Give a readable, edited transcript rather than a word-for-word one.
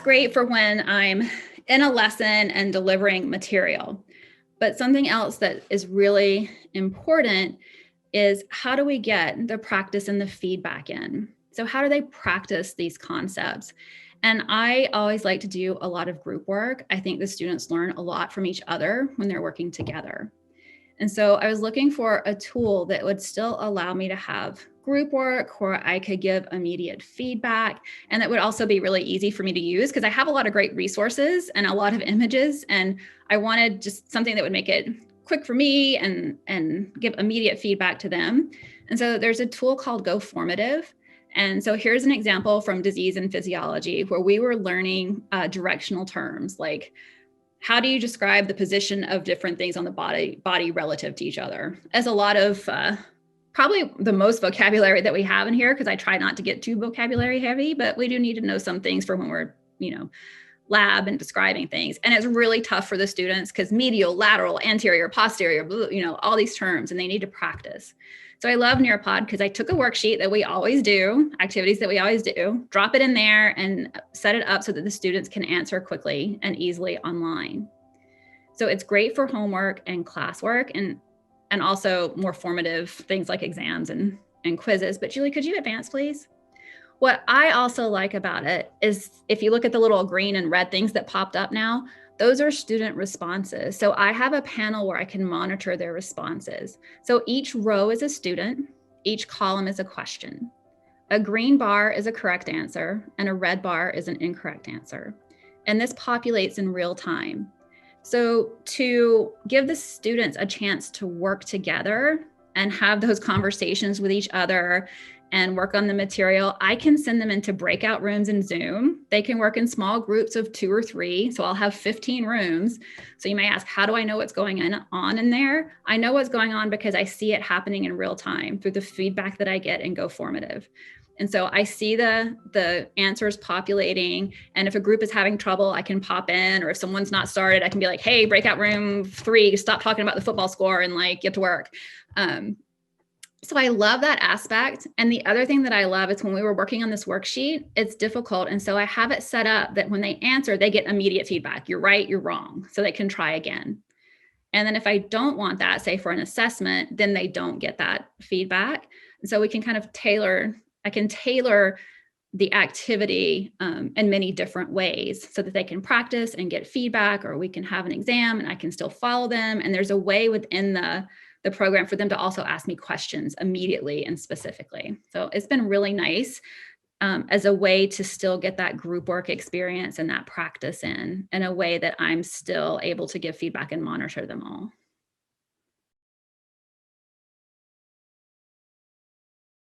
great for when I'm in a lesson and delivering material. But something else that is really important is how do we get the practice and the feedback in? So how do they practice these concepts? And I always like to do a lot of group work. I think the students learn a lot from each other when they're working together. And so I was looking for a tool that would still allow me to have group work where I could give immediate feedback, and that would also be really easy for me to use because I have a lot of great resources and a lot of images, and I wanted just something that would make it quick for me and give immediate feedback to them. And so there's a tool called Go Formative. And so here's an example from Disease and Physiology where we were learning directional terms like, how do you describe the position of different things on the body relative to each other? As a lot of probably the most vocabulary that we have in here, because I try not to get too vocabulary heavy, but we do need to know some things for when we're, lab and describing things. And it's really tough for the students because medial, lateral, anterior, posterior, all these terms, and they need to practice. So I love Nearpod because I took a worksheet that we always do, activities that we always do, drop it in there and set it up so that the students can answer quickly and easily online. So it's great for homework and classwork and also more formative things like exams and quizzes. But Julie, could you advance, please? What I also like about it is if you look at the little green and red things that popped up now, those are student responses. So I have a panel where I can monitor their responses. So each row is a student, each column is a question. A green bar is a correct answer and a red bar is an incorrect answer. And this populates in real time. So to give the students a chance to work together and have those conversations with each other and work on the material, I can send them into breakout rooms in Zoom. They can work in small groups of 2 or 3. So I'll have 15 rooms. So you may ask, how do I know what's going on in there? I know what's going on because I see it happening in real time through the feedback that I get in Go Formative. And so I see the answers populating. And if a group is having trouble, I can pop in, or if someone's not started, I can be like, hey, breakout room 3, stop talking about the football score and get to work. So I love that aspect. And the other thing that I love is when we were working on this worksheet, it's difficult. And so I have it set up that when they answer, they get immediate feedback. You're right, you're wrong. So they can try again. And then if I don't want that, say for an assessment, then they don't get that feedback. And so we can kind of I can tailor the activity in many different ways so that they can practice and get feedback, or we can have an exam and I can still follow them. And there's a way within the program for them to also ask me questions immediately and specifically. So it's been really nice as a way to still get that group work experience and that practice in a way that I'm still able to give feedback and monitor them all.